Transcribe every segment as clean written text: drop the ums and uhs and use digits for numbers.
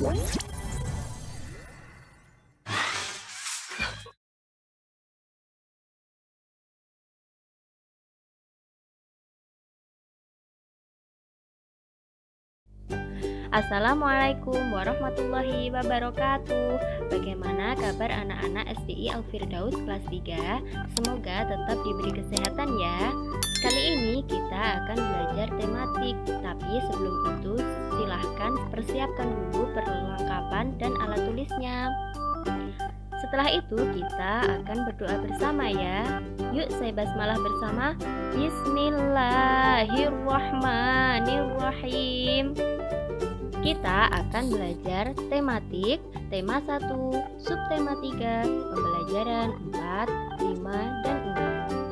Assalamualaikum warahmatullahi wabarakatuh. Bagaimana kabar anak-anak SDI Al-Firdaus kelas 3? Semoga tetap diberi kesehatan ya. Kali ini kita akan belajar tematik, tapi sebelum itu silahkan persiapkan dulu perlengkapan dan alat tulisnya. Setelah itu kita akan berdoa bersama ya. Yuk saya basmalah bersama. Bismillahirrahmanirrahim. Kita akan belajar tematik, tema 1, subtema 3, pembelajaran 4, 5, dan 6.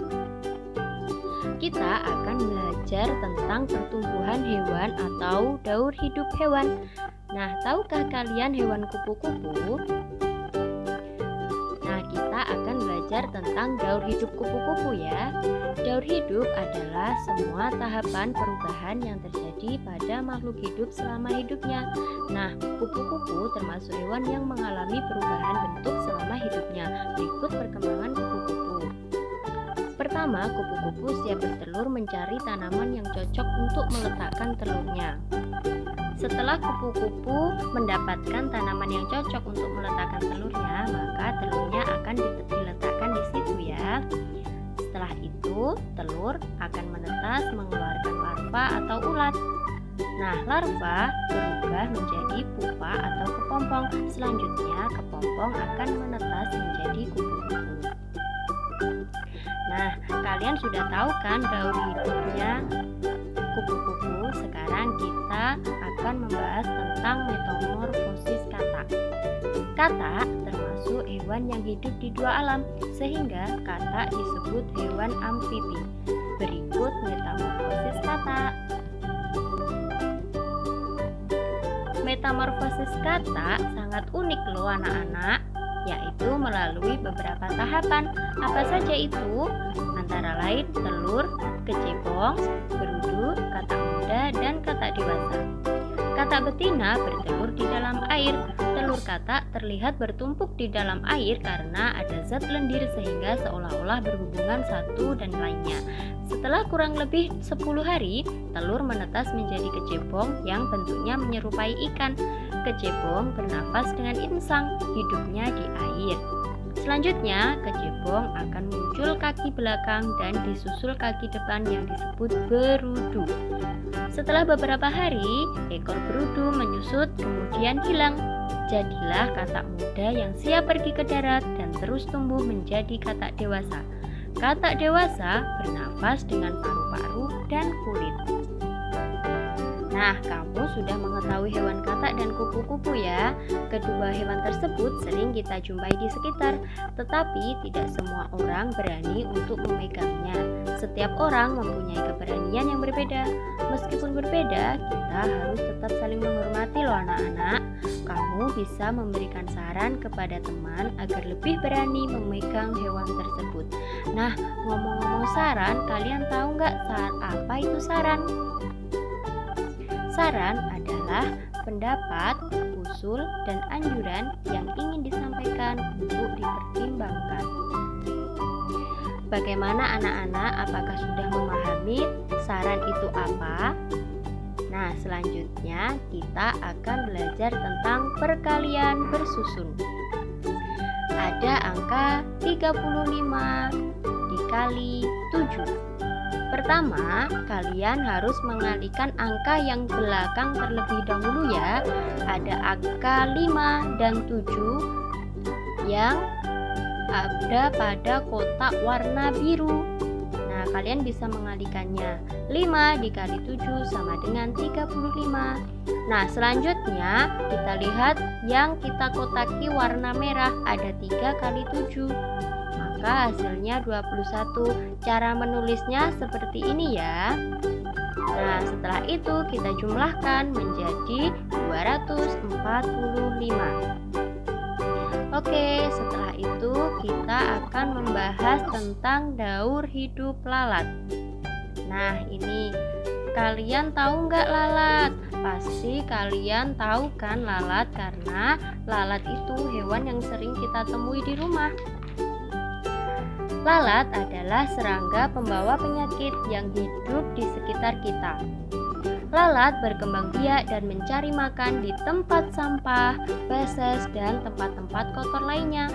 Kita akan belajar tentang pertumbuhan hewan atau daur hidup hewan. Nah, tahukah kalian hewan kupu-kupu? Nah, kita akan belajar tentang daur hidup kupu-kupu ya. Daur hidup adalah semua tahapan perubahan yang terjadi pada makhluk hidup selama hidupnya. Nah, kupu-kupu termasuk hewan yang mengalami perubahan bentuk selama hidupnya. Berikut perkembangan kupu-kupu. Pertama, kupu-kupu siap bertelur mencari tanaman yang cocok untuk meletakkan telurnya. Setelah kupu-kupu mendapatkan tanaman yang cocok untuk meletakkan telurnya, maka telurnya akan diletakkan di situ ya. Setelah itu, telur akan menetas mengeluarkan larva atau ulat. Nah, larva berubah menjadi pupa atau kepompong. Selanjutnya, kepompong akan menetas menjadi kupu-kupu. Nah, kalian sudah tahu kan daur hidupnya kupu-kupu? Sekarang kita akan membahas tentang metamorfosis katak. Katak termasuk hewan yang hidup di dua alam, sehingga katak disebut hewan amfibi. Berikut metamorfosis katak. Metamorfosis katak sangat unik loh anak-anak, yaitu melalui beberapa tahapan. Apa saja itu? Antara lain telur, kecebong, berudu, katak muda, dan katak dewasa. Katak betina bertelur di dalam air. Telur katak terlihat bertumpuk di dalam air karena ada zat lendir sehingga seolah-olah berhubungan satu dan lainnya. Setelah kurang lebih 10 hari, telur menetas menjadi kecebong yang bentuknya menyerupai ikan. Kecebong bernafas dengan insang, hidupnya di air. Selanjutnya, kecebong akan muncul kaki belakang dan disusul kaki depan yang disebut berudu. Setelah beberapa hari, ekor berudu menyusut kemudian hilang. Jadilah katak muda yang siap pergi ke darat dan terus tumbuh menjadi katak dewasa. Katak dewasa bernafas dengan paru-paru dan kulit. Nah, kamu sudah mengetahui hewan katak dan kupu-kupu ya. Kedua hewan tersebut sering kita jumpai di sekitar, tetapi tidak semua orang berani untuk memegangnya. Setiap orang mempunyai keberanian yang berbeda. Meskipun berbeda, kita harus tetap saling menghormati loh anak-anak. Kamu bisa memberikan saran kepada teman agar lebih berani memegang hewan tersebut. Nah, ngomong-ngomong saran, kalian tahu nggak apa itu saran? Saran adalah pendapat, usul, dan anjuran yang ingin disampaikan untuk dipertimbangkan. Bagaimana anak-anak? Apakah sudah memahami saran itu apa? Nah, selanjutnya kita akan belajar tentang perkalian bersusun. Ada angka 35 dikali 7. Pertama, kalian harus mengalihkan angka yang belakang terlebih dahulu ya. Ada angka 5 dan 7 yang ada pada kotak warna biru. Nah, kalian bisa mengalihkannya. 5 dikali 7 sama dengan 35. Nah, selanjutnya kita lihat yang kita kotaki warna merah, ada 3 kali 7. Maka hasilnya 21. Cara menulisnya seperti ini ya. Nah, setelah itu kita jumlahkan menjadi 245. Oke, setelah itu kita akan membahas tentang daur hidup lalat. Nah, ini kalian tahu nggak lalat? Pasti kalian tahu kan lalat, karena lalat itu hewan yang sering kita temui di rumah. Lalat adalah serangga pembawa penyakit yang hidup di sekitar kita. Lalat berkembang biak dan mencari makan di tempat sampah, feses, dan tempat-tempat kotor lainnya.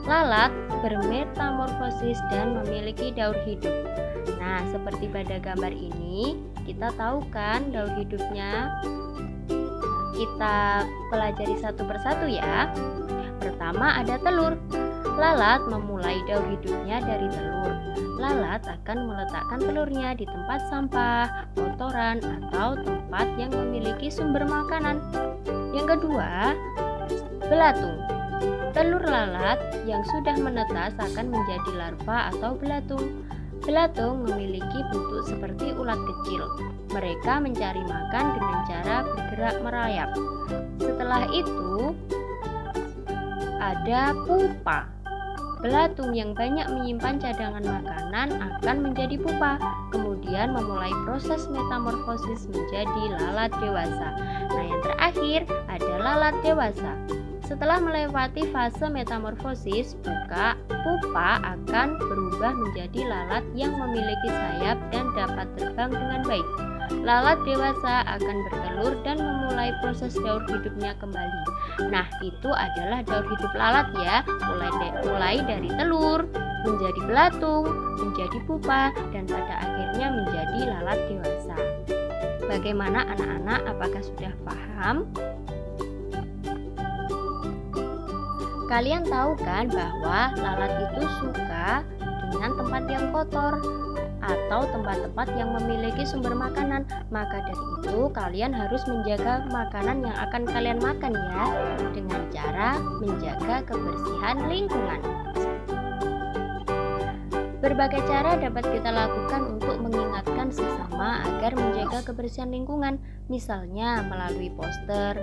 Lalat bermetamorfosis dan memiliki daur hidup. Nah, seperti pada gambar ini, kita tahu kan daur hidupnya? Kita pelajari satu persatu ya. Pertama ada telur. Lalat memulai daur hidupnya dari telur. Lalat akan meletakkan telurnya di tempat sampah, kotoran, atau tempat yang memiliki sumber makanan. Yang kedua, belatung. Telur lalat yang sudah menetas akan menjadi larva atau belatung. Belatung memiliki bentuk seperti ulat kecil. Mereka mencari makan dengan cara bergerak merayap. Setelah itu, ada pupa. Belatung yang banyak menyimpan cadangan makanan akan menjadi pupa, kemudian memulai proses metamorfosis menjadi lalat dewasa. Nah, yang terakhir ada lalat dewasa. Setelah melewati fase metamorfosis, pupa akan berubah menjadi lalat yang memiliki sayap dan dapat terbang dengan baik. Lalat dewasa akan bertelur dan memulai proses daur hidupnya kembali. Nah, itu adalah daur hidup lalat ya, mulai dari telur, menjadi belatung, menjadi pupa, dan pada akhirnya menjadi lalat dewasa. Bagaimana anak-anak, apakah sudah paham? Kalian tahu kan bahwa lalat itu suka dengan tempat yang kotor atau tempat-tempat yang memiliki sumber makanan. Maka dari itu kalian harus menjaga makanan yang akan kalian makan ya, dengan cara menjaga kebersihan lingkungan. Berbagai cara dapat kita lakukan untuk mengingatkan sesama agar menjaga kebersihan lingkungan, misalnya melalui poster.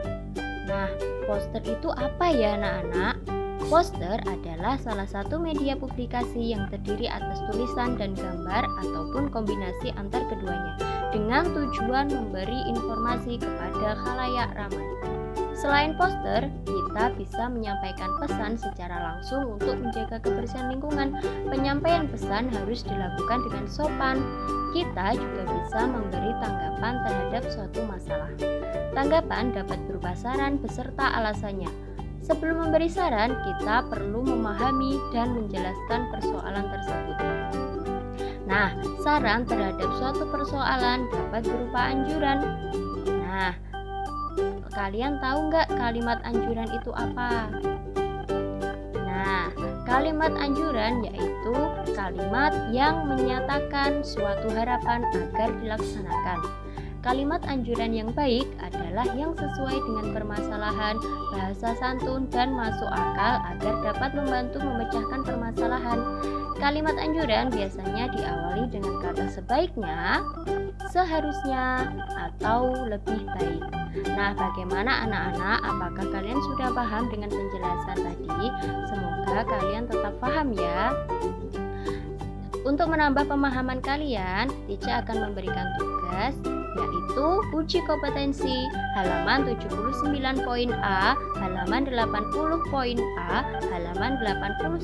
Nah, poster itu apa ya anak-anak? Poster adalah salah satu media publikasi yang terdiri atas tulisan dan gambar ataupun kombinasi antar keduanya dengan tujuan memberi informasi kepada khalayak ramai. Selain poster, kita bisa menyampaikan pesan secara langsung untuk menjaga kebersihan lingkungan. Penyampaian pesan harus dilakukan dengan sopan. Kita juga bisa memberi tanggapan terhadap suatu masalah. Tanggapan dapat berupa saran beserta alasannya. Sebelum memberi saran, kita perlu memahami dan menjelaskan persoalan tersebut. Nah, saran terhadap suatu persoalan dapat berupa anjuran. Nah, kalian tahu nggak kalimat anjuran itu apa? Nah, kalimat anjuran yaitu kalimat yang menyatakan suatu harapan agar dilaksanakan. Kalimat anjuran yang baik adalah yang sesuai dengan permasalahan, bahasa santun, dan masuk akal agar dapat membantu memecahkan permasalahan. Kalimat anjuran biasanya diawali dengan kata sebaiknya, seharusnya, atau lebih baik. Nah, bagaimana anak-anak? Apakah kalian sudah paham dengan penjelasan tadi? Semoga kalian tetap paham ya. Untuk menambah pemahaman kalian, Tica akan memberikan tugas, yaitu uji kompetensi halaman 79 poin A, halaman 80 poin A, halaman 81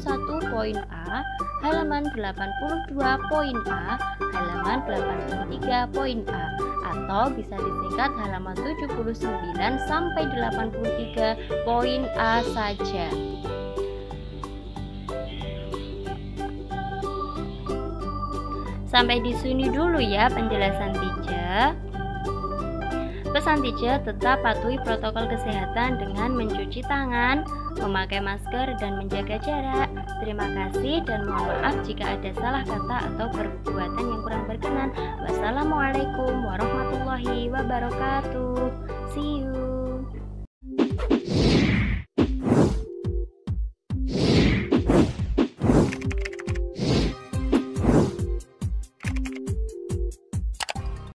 poin A, halaman 82 poin A, halaman 83 poin A, atau bisa disingkat halaman 79 sampai 83 poin A saja. Sampai di sini dulu ya penjelasan Tica. Pesan Tica tetap patuhi protokol kesehatan dengan mencuci tangan, memakai masker, dan menjaga jarak. Terima kasih dan mohon maaf jika ada salah kata atau perbuatan yang kurang berkenan. Wassalamualaikum warahmatullahi wabarakatuh. See you.